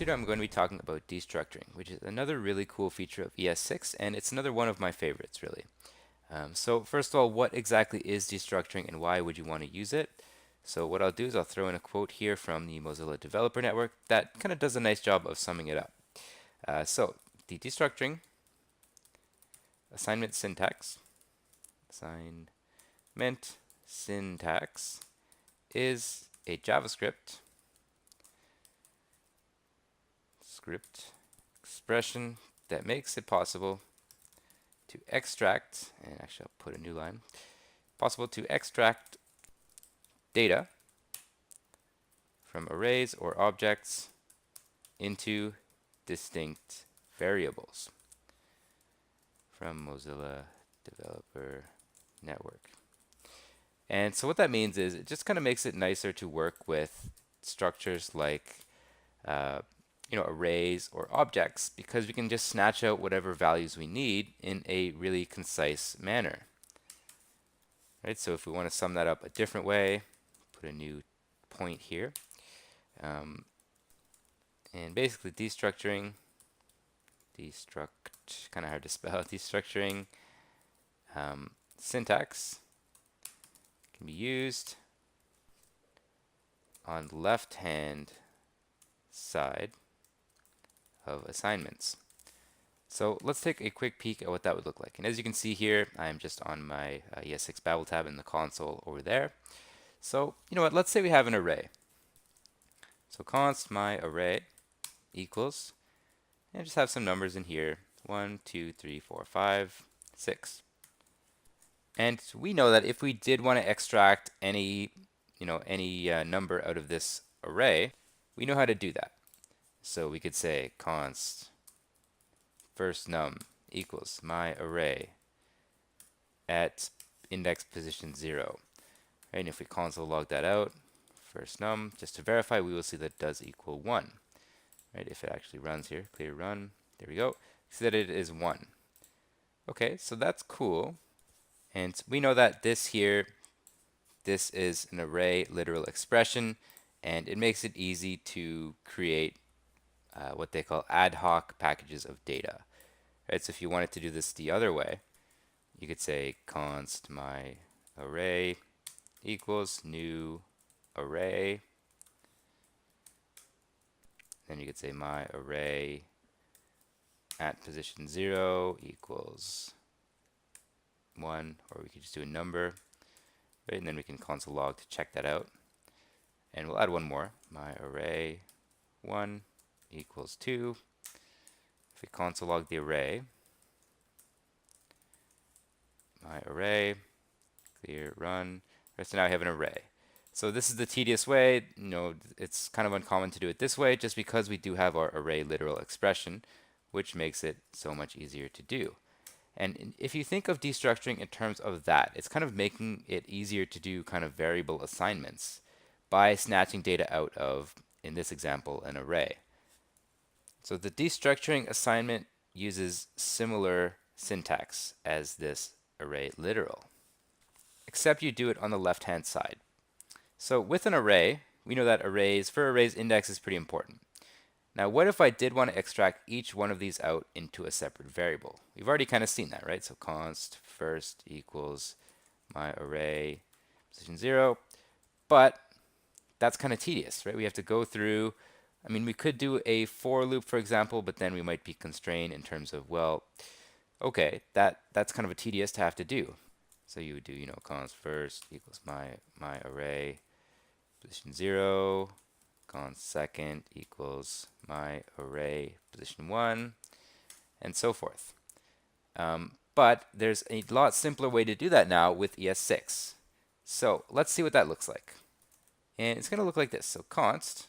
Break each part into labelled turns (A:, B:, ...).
A: video I'm going to be talking about destructuring, which is another really cool feature of ES6, and it's another one of my favorites, really. So first of all, what exactly is destructuring and why would you want to use it? So what I'll do is I'll throw in a quote here from the Mozilla Developer Network that kind of does a nice job of summing it up. So the destructuring assignment syntax is a JavaScript expression that makes it possible to extract, and actually I'll put a new line, possible to extract data from arrays or objects into distinct variables from Mozilla Developer Network. And so what that means is it just kind of makes it nicer to work with structures like arrays or objects, because we can just snatch out whatever values we need in a really concise manner. Right? So if we want to sum that up a different way, put a new point here. And basically destructuring, kind of hard to spell, destructuring syntax can be used on the left-hand side of assignments. So let's take a quick peek at what that would look like. And as you can see here, I'm just on my ES6 Babel tab in the console over there. So you know what, let's say we have an array. So const my array equals, and just have some numbers in here, 1, 2, 3, 4, 5, 6. And we know that if we did want to extract any number out of this array, we know how to do that. So we could say const first num equals my array at index position 0. Right? And if we console log that out, first num, just to verify, we will see that does equal 1. Right? If it actually runs here, clear run, there we go. See that it is 1. Okay, so that's cool. And we know that this is an array literal expression, and it makes it easy to create what they call ad hoc packages of data. Right? So if you wanted to do this the other way, you could say const my array equals new array. Then you could say my array at position 0 equals 1, or we could just do a number, right? And then we can console log to check that out. And we'll add one more, my array 1 equals 2. If we console log the array, my array, clear, run, right, so now I have an array. So this is the tedious way. It's kind of uncommon to do it this way, just because we do have our array literal expression, which makes it so much easier to do. And if you think of destructuring in terms of that, it's kind of making it easier to do kind of variable assignments by snatching data out of, in this example, an array. So the destructuring assignment uses similar syntax as this array literal, except you do it on the left-hand side. So with an array, we know that for arrays, index is pretty important. Now, what if I did want to extract each one of these out into a separate variable? We've already kind of seen that, right? So const first equals my array position 0. But that's kind of tedious, right? We have to go through, we could do a for loop, for example, but then we might be constrained in terms of, well, okay, that's kind of a tedious to have to do. So you would do, const first equals my array position 0. Const second equals my array position 1, and so forth. But there's a lot simpler way to do that now with ES6. So let's see what that looks like. And it's going to look like this. So const,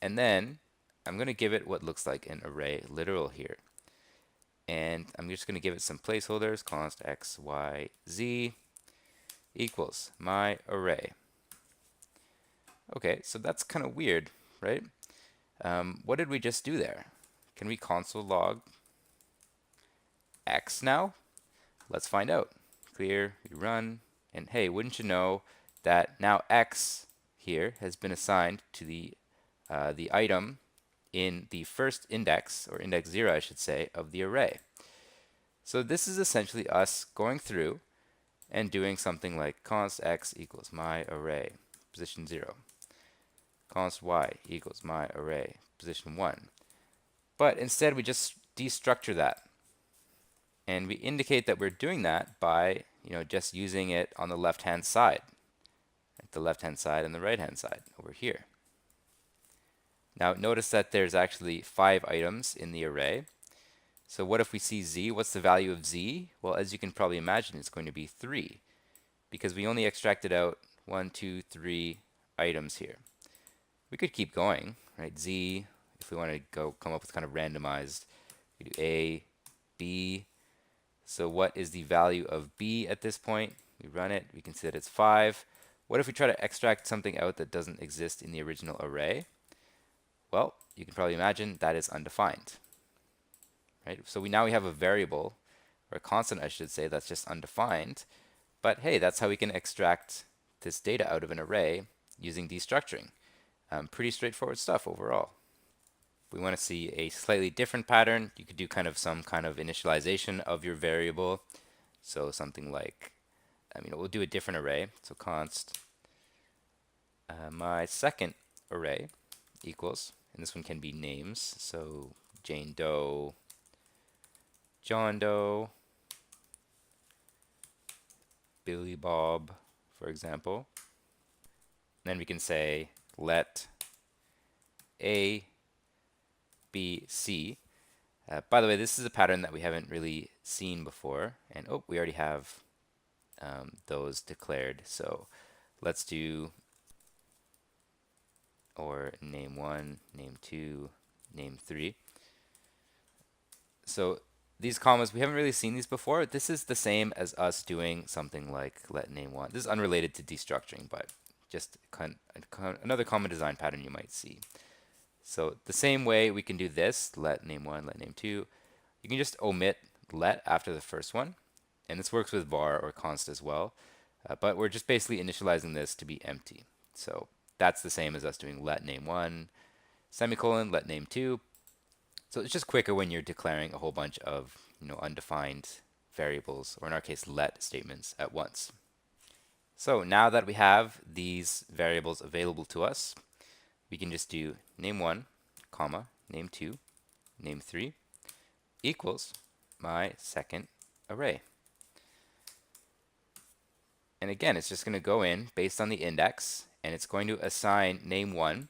A: and then I'm going to give it what looks like an array literal here. And I'm just going to give it some placeholders, const x, y, z equals my array. Okay, so that's kind of weird, right? What did we just do there? Can we console log x now? Let's find out. Clear, we run, and hey, wouldn't you know that now x here has been assigned to the item in the first index, or index 0 I should say, of the array. So this is essentially us going through and doing something like const x equals my array, position 0. Const y equals my array, position 1. But instead we just destructure that. And we indicate that we're doing that by, just using it on the left-hand side. The left-hand side and the right-hand side over here. Now notice that there's actually 5 items in the array. So what if we see z? What's the value of z? Well, as you can probably imagine, it's going to be 3 because we only extracted out 1, 2, 3 items here. We could keep going, right? Z, if we want to come up with kind of randomized, we do A, B. So what is the value of B at this point? We run it, we can see that it's 5. What if we try to extract something out that doesn't exist in the original array? Well, you can probably imagine that is undefined. Right? So now we have a variable, or a constant I should say, that's just undefined. But hey, that's how we can extract this data out of an array using destructuring. Pretty straightforward stuff overall. If we want to see a slightly different pattern, you could do some kind of initialization of your variable. So something like, we'll do a different array. So const my second array equals, and this one can be names. So Jane Doe, John Doe, Billy Bob, for example. And then we can say let A B C. By the way, this is a pattern that we haven't really seen before. And oh, we already have those declared. So let's do, or name 1, name 2, name 3. So these commas, we haven't really seen these before. This is the same as us doing something like let name 1. This is unrelated to destructuring, but just another common design pattern you might see. So the same way we can do this, let name 1, let name 2. You can just omit let after the first one. And this works with var or const as well. But we're just basically initializing this to be empty. So that's the same as us doing let name 1, semicolon, let name 2. So it's just quicker when you're declaring a whole bunch of undefined variables, or in our case, let statements at once. So now that we have these variables available to us, we can just do name 1, comma, name 2, name 3 equals my second array. And again, it's just going to go in based on the index, and it's going to assign name 1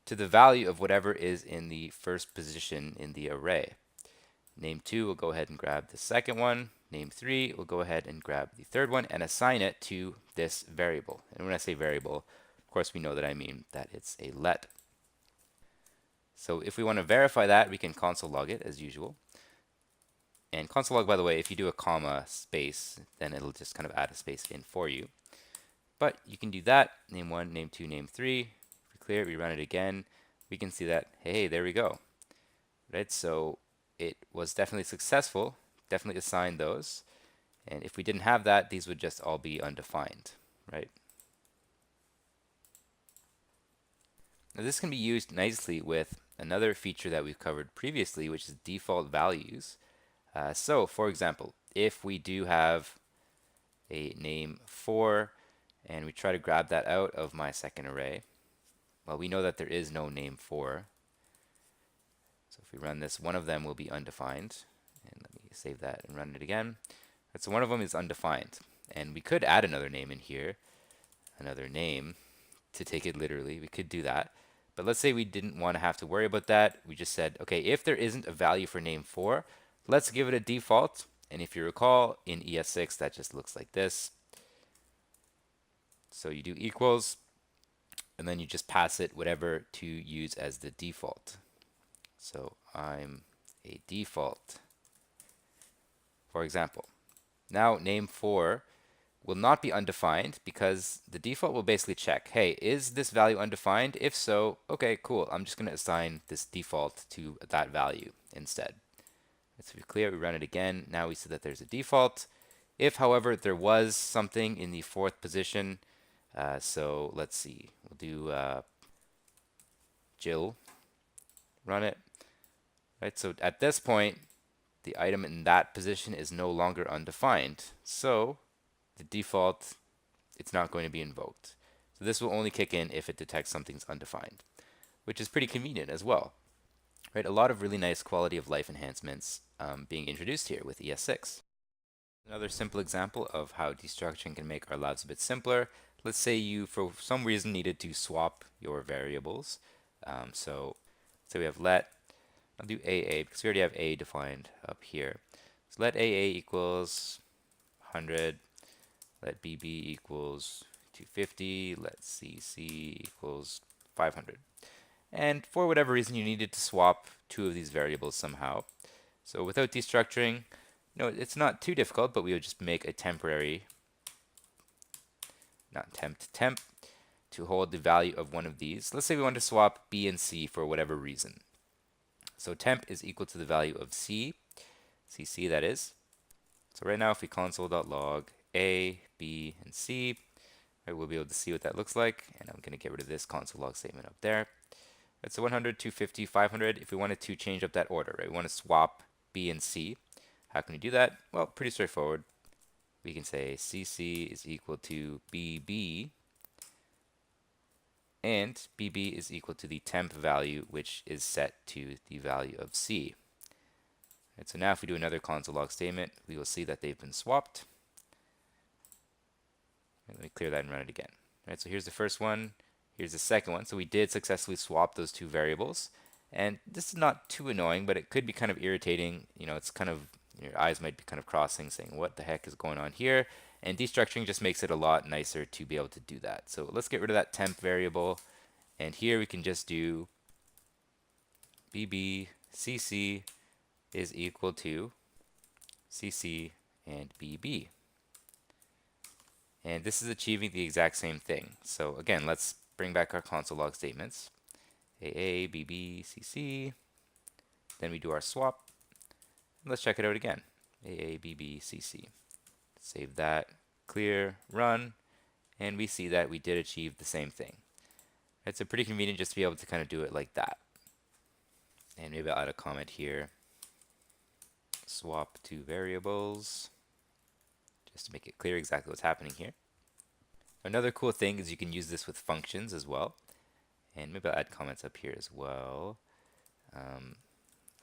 A: to the value of whatever is in the first position in the array. Name 2 will go ahead and grab the second one. Name 3 will go ahead and grab the third one and assign it to this variable. And when I say variable, of course we know that I mean that it's a let. So if we want to verify that, we can console log it as usual. And console log, by the way, if you do a comma space, then it'll just kind of add a space in for you. But you can do that, name 1, name 2, name 3. If we clear it, we run it again, we can see that, hey, there we go. Right, so it was definitely successful, definitely assigned those. And if we didn't have that, these would just all be undefined, right? Now this can be used nicely with another feature that we've covered previously, which is default values. So for example, if we do have a name 4 and we try to grab that out of my second array, well, we know that there is no name 4. So if we run this, one of them will be undefined. And let me save that and run it again. Right, so one of them is undefined. And we could add another name in here, another name, to take it literally. We could do that. But let's say we didn't want to have to worry about that. We just said, okay, if there isn't a value for name 4, let's give it a default. And if you recall, in ES6, that just looks like this. So you do equals, and then you just pass it whatever to use as the default. So I'm a default, for example. Now name 4 will not be undefined because the default will basically check, hey, is this value undefined? If so, okay, cool. I'm just going to assign this default to that value instead. So we clear, we run it again. Now we see that there's a default. If, however, there was something in the 4th position, so let's see, we'll do Jill, run it. Right, so at this point, the item in that position is no longer undefined. So the default, it's not going to be invoked. So this will only kick in if it detects something's undefined, which is pretty convenient as well. Right, a lot of really nice quality of life enhancements being introduced here with ES6. Another simple example of how destructuring can make our labs a bit simpler. Let's say you, for some reason, needed to swap your variables. So we have let, I'll do AA because we already have A defined up here. So let AA equals 100, let BB equals 250, let CC equals 500. And for whatever reason, you needed to swap two of these variables somehow. So without destructuring, it's not too difficult, but we would just make a temporary, not temp to hold the value of one of these. Let's say we want to swap B and C for whatever reason. So temp is equal to the value of C, CC that is. So right now if we console.log A, B, and C, right, we'll be able to see what that looks like. And I'm going to get rid of this console log statement up there. Right, so 100, 250, 500, if we wanted to change up that order, right? We want to swap B and C. How can we do that? Well, pretty straightforward. We can say CC is equal to BB, and BB is equal to the temp value, which is set to the value of C. Right, so now if we do another console log statement, we will see that they've been swapped. Right, let me clear that and run it again. Right, so here's the first one. Here's the second one. So we did successfully swap those two variables. And this is not too annoying, but it could be kind of irritating. It's kind of, your eyes might be kind of crossing saying, what the heck is going on here? And destructuring just makes it a lot nicer to be able to do that. So let's get rid of that temp variable. And here we can just do BB CC is equal to CC and BB. And this is achieving the exact same thing. So again, let's bring back our console log statements. AA, BB, CC. Then we do our swap. Let's check it out again. AA, BB, CC. Save that, clear, run, and we see that we did achieve the same thing. It's pretty convenient just to be able to kind of do it like that. And maybe I'll add a comment here. Swap two variables, just to make it clear exactly what's happening here. Another cool thing is you can use this with functions as well. And maybe I'll add comments up here as well.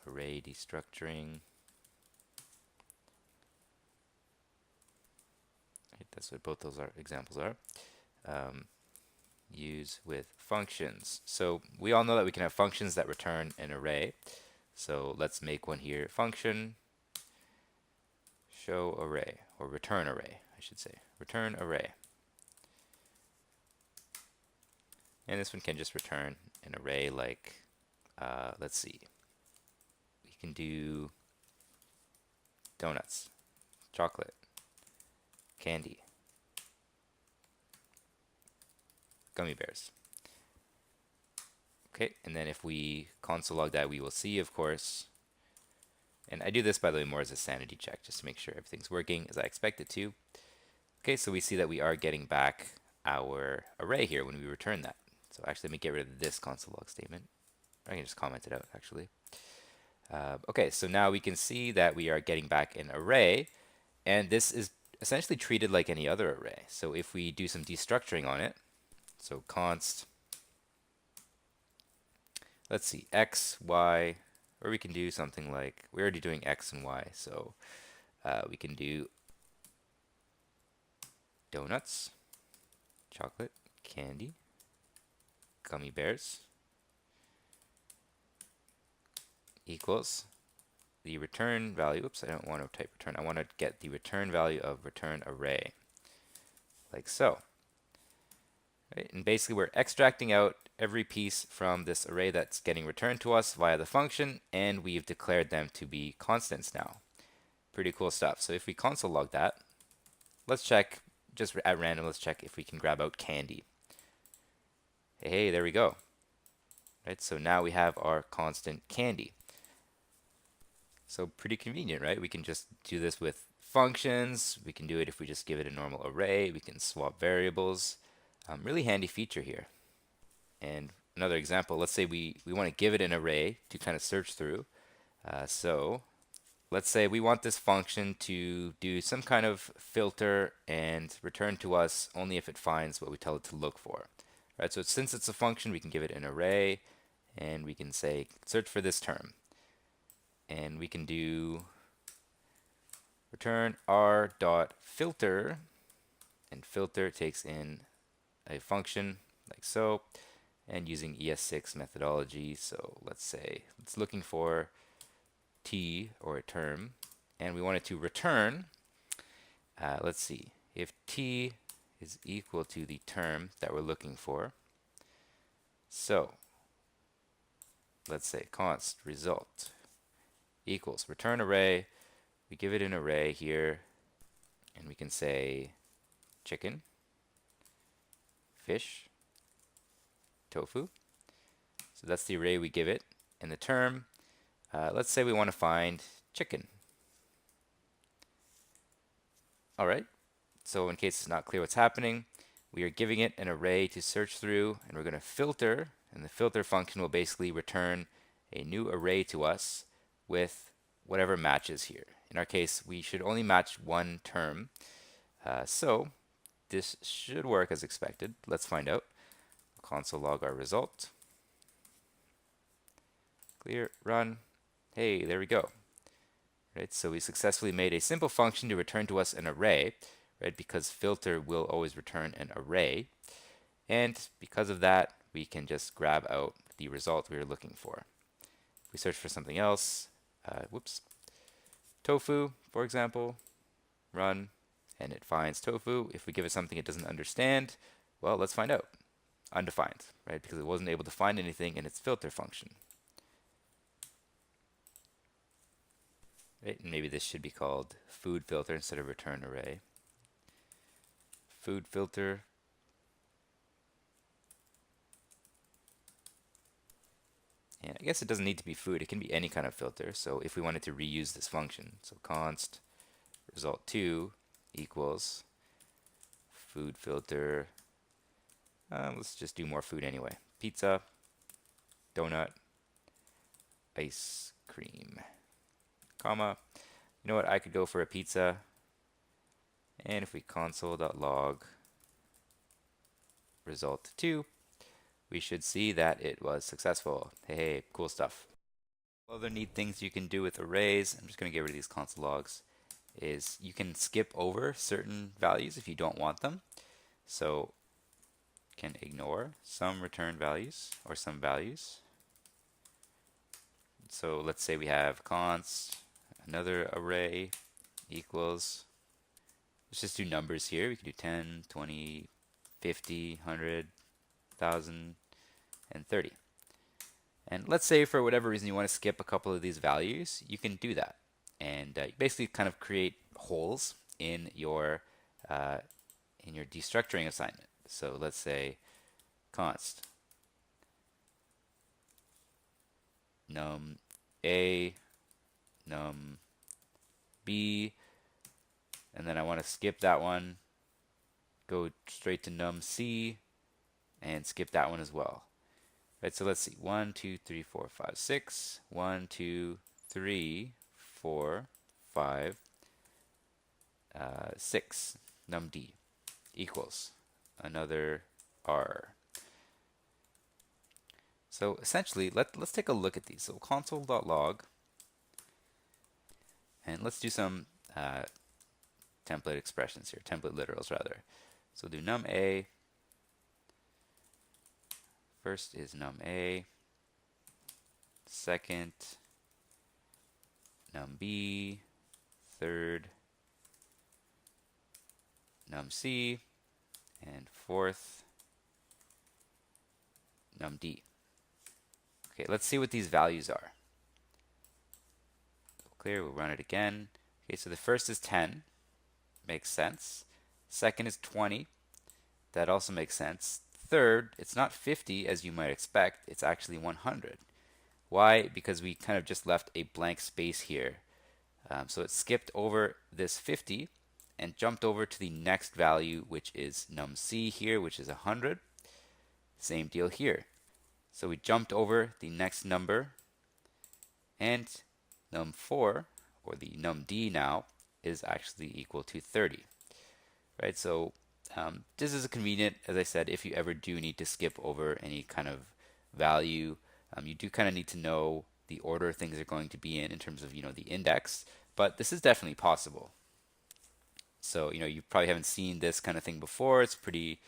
A: Array destructuring. Right, that's what both those examples are. Use with functions. So we all know that we can have functions that return an array. So let's make one here. Function show array, or return array, I should say. Return array. And this one can just return an array like, let's see. We can do donuts, chocolate, candy, gummy bears. Okay, and then if we console log that, we will see, of course, and I do this, by the way, more as a sanity check, just to make sure everything's working as I expect it to. Okay, so we see that we are getting back our array here when we return that. So actually, let me get rid of this console log statement. I can just comment it out, actually. Okay, so now we can see that we are getting back an array, and this is essentially treated like any other array. So if we do some destructuring on it, so const, let's see, x, y, or we can do something like, we're already doing x and y, so we can do donuts, chocolate, candy, gummy bears, equals the return value. Oops, I don't want to type return. I want to get the return value of return array, like so. Right? And basically, we're extracting out every piece from this array that's getting returned to us via the function, and we've declared them to be constants now. Pretty cool stuff. So if we console log that, let's check, just at random, let's check if we can grab out candy. Hey, there we go. Right, so now we have our constant candy. So pretty convenient, right? We can just do this with functions. We can do it if we just give it a normal array. We can swap variables. Really handy feature here. And another example. Let's say we want to give it an array to kind of search through. So let's say we want this function to do some kind of filter and return to us only if it finds what we tell it to look for. Right, so since it's a function, we can give it an array, and we can say search for this term. And we can do return r.filter, and filter takes in a function like so, and using ES6 methodology. So let's say it's looking for t, or a term, and we want it to return, let's see, if t is equal to the term that we're looking for. So let's say const result equals return array. We give it an array here, and we can say chicken, fish, tofu. So that's the array we give it. And the term, let's say we want to find chicken. All right, so in case it's not clear what's happening, we are giving it an array to search through, and we're going to filter, and the filter function will basically return a new array to us with whatever matches here. In our case, we should only match one term. So this should work as expected. Let's find out. Console log our result. Clear, run. Hey, there we go. Right, so we successfully made a simple function to return to us an array, right? Because filter will always return an array. And because of that, we can just grab out the result we were looking for. If we search for something else, tofu, for example, run, and it finds tofu. If we give it something it doesn't understand, well, let's find out. Undefined, right? Because it wasn't able to find anything in its filter function. Right? And maybe this should be called food filter instead of return array. Food filter. And I guess it doesn't need to be food. It can be any kind of filter. So if we wanted to reuse this function, so const result2 equals food filter. Let's just do more food anyway. Pizza, donut, ice cream, comma. You know what? I could go for a pizza. And if we console.log result2, we should see that it was successful. Hey, cool stuff. Other neat things you can do with arrays, I'm just going to get rid of these console logs, is you can skip over certain values if you don't want them. So can ignore some return values or some values. So let's say we have const another array equals, let's just do numbers here. We can do 10, 20, 50, 100, 1,000, and 30. And let's say for whatever reason you want to skip a couple of these values, you can do that. And you basically kind of create holes in your destructuring assignment. So let's say const num a, num b, and then I want to skip that one, go straight to num c, and skip that one as well. Right, so let's see, 1, 2, 3, 4, 5, 6, 1, 2, 3, 4, 5, 6, num d equals another r. So essentially, let's take a look at these. So console.log, and let's do some template expressions here, template literals rather. So we'll do num a. First is num a, second num b, third num c, and fourth num d. Okay, let's see what these values are. Clear, we'll run it again. Okay, so the first is 10, makes sense. Second is 20, that also makes sense. Third, it's not 50 as you might expect, it's actually 100. Why? Because we kind of just left a blank space here. So it skipped over this 50 and jumped over to the next value, which is num c here, which is 100. Same deal here. So we jumped over the next number, and num4, or the numd now, is actually equal to 30. Right? So this is convenient, as I said, if you ever do need to skip over any kind of value. You do kind of need to know the order things are going to be in terms of the index, but this is definitely possible. So you probably haven't seen this kind of thing before. It's pretty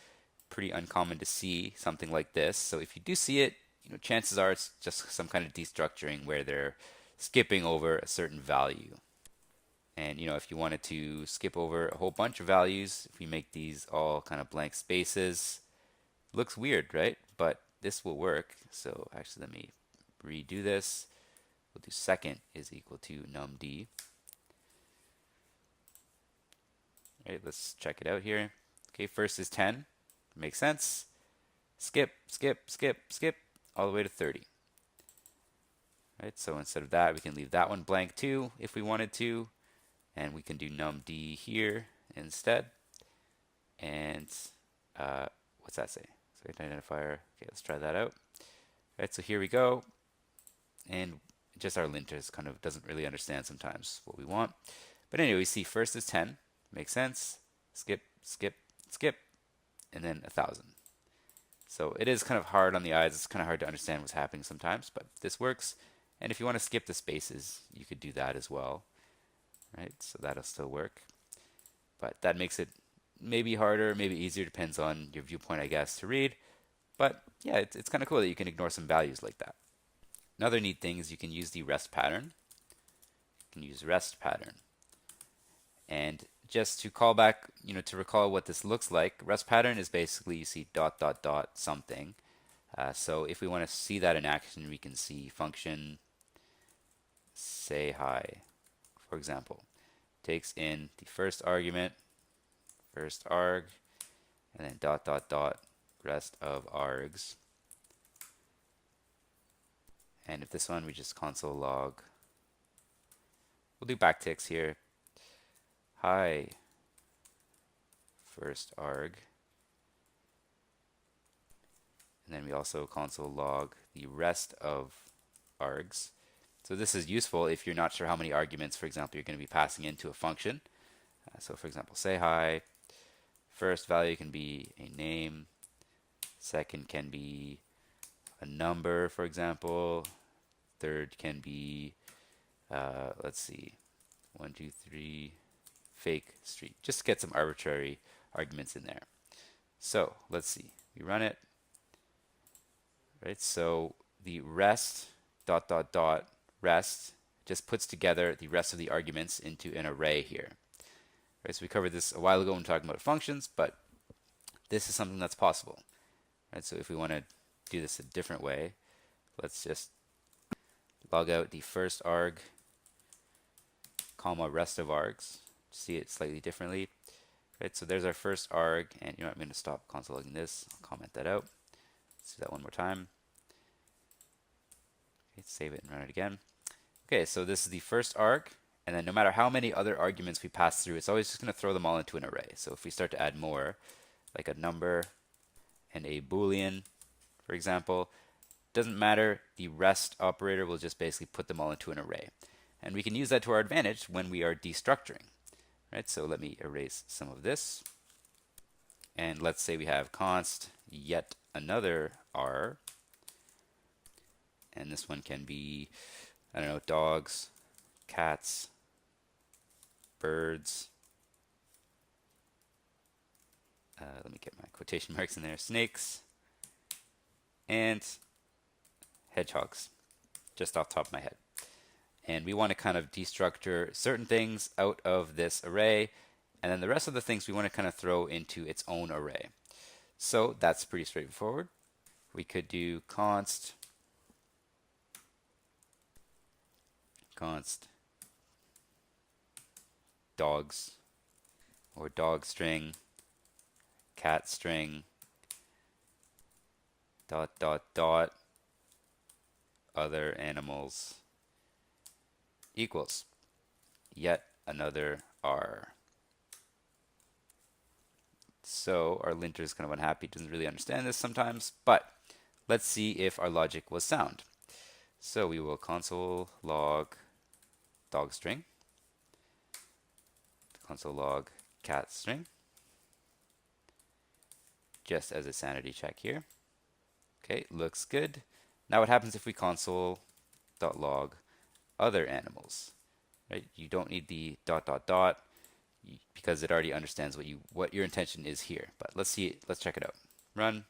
A: uncommon to see something like this. So if you do see it, chances are it's just some kind of destructuring where they're skipping over a certain value. And if you wanted to skip over a whole bunch of values, if we make these all kind of blank spaces, looks weird, right? But this will work. So actually, let me redo this. We'll do second is equal to numd. Right, let's check it out here. Okay, first is 10. Makes sense. Skip, skip, skip, skip, all the way to 30. Right, so instead of that, we can leave that one blank too if we wanted to. And we can do numd here instead. And what's that say? So identifier. Okay, let's try that out. Right, so here we go. And just our linters kind of doesn't really understand sometimes what we want. But anyway, we see first is 10. Makes sense. Skip, skip, skip, and then 1,000. So it is kind of hard on the eyes. It's kind of hard to understand what's happening sometimes, but this works. And if you want to skip the spaces, you could do that as well. Right? So that'll still work. But that makes it maybe harder, maybe easier, depends on your viewpoint, I guess, to read. But yeah, it's kind of cool that you can ignore some values like that. Another neat thing is you can use the rest pattern. You can use rest pattern. And just to call back, to recall what this looks like, rest pattern is basically you see dot, dot, dot, something. So if we want to see that in action, we can see function say hi, for example. Takes in the first argument, first arg, and then dot, dot, dot, rest of args. And if this one, we just console log. We'll do backticks here. Hi, first arg. And then we also console log the rest of args. So this is useful if you're not sure how many arguments, for example, you're going to be passing into a function. So for example, say hi. First value can be a name. Second can be a number, for example. Third can be, let's see, 1, 2, 3, fake street. Just to get some arbitrary arguments in there. So let's see. We run it. Right. So the rest dot dot dot rest just puts together the rest of the arguments into an array here. Right. So we covered this a while ago when talking about functions, but this is something that's possible. Right. So if we want to do this a different way, let's just log out the first arg, comma rest of args. See it slightly differently. Right. So there's our first arg, and I'm going to stop console logging this. I'll comment that out. Let's do that one more time. Okay, save it and run it again. Okay, so this is the first arg, and then no matter how many other arguments we pass through, it's always just going to throw them all into an array. So if we start to add more, like a number and a boolean, for example, doesn't matter, the rest operator will just basically put them all into an array. And we can use that to our advantage when we are destructuring. Right, so let me erase some of this. And let's say we have const yet another r. And this one can be, I don't know, dogs, cats, birds. Let me get my quotation marks in there. Snakes and hedgehogs, just off the top of my head. And we want to kind of destructure certain things out of this array, and then the rest of the things we want to kind of throw into its own array. So that's pretty straightforward. We could do const dogs, or dog string, cat string, dot dot dot, other animals, equals yet another r. So our linter is kind of unhappy, doesn't really understand this sometimes, but let's see if our logic was sound. So we will console log dog string, console log cat string, just as a sanity check here. Okay, looks good. Now what happens if we console.log other animals? Right? You don't need the ... because it already understands what your intention is here. But let's see it. Let's check it out. Run,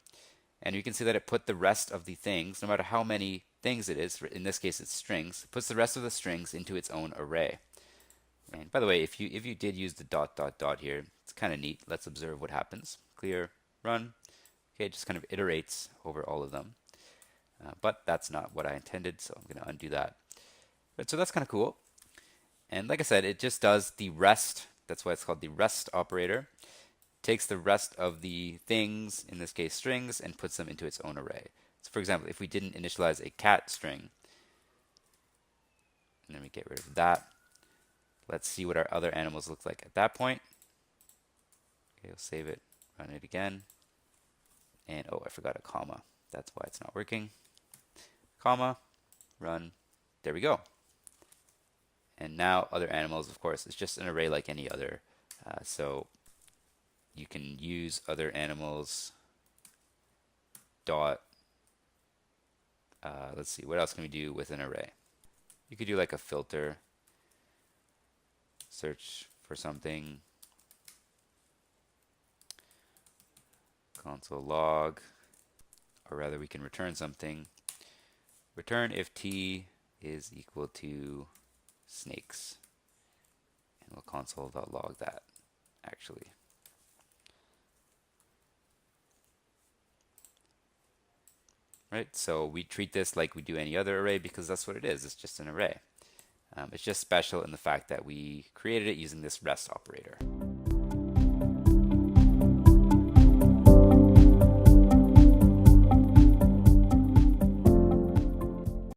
A: and you can see that it put the rest of the things, no matter how many things it is, in this case it's strings, it puts the rest of the strings into its own array. And by the way, if you did use the ... here, it's kind of neat. Let's observe what happens. Clear, run. Okay, it just kind of iterates over all of them. But that's not what I intended, so I'm going to undo that. But so that's kind of cool. And like I said, it just does the rest. That's why it's called the rest operator. Takes the rest of the things, in this case strings, and puts them into its own array. So for example, if we didn't initialize a cat string, and then we get rid of that, let's see what our other animals look like at that point. Okay, we'll save it, run it again. And oh, I forgot a comma. That's why it's not working. Comma, run. There we go. And now other animals, of course, it's just an array like any other. So you can use other animals dot. Let's see, what else can we do with an array? You could do like a filter, search for something, console log, or rather we can return something. Return if t is equal to snakes, and we'll console.log that actually. Right, so we treat this like we do any other array because that's what it is. It's just an array. It's just special in the fact that we created it using this rest operator.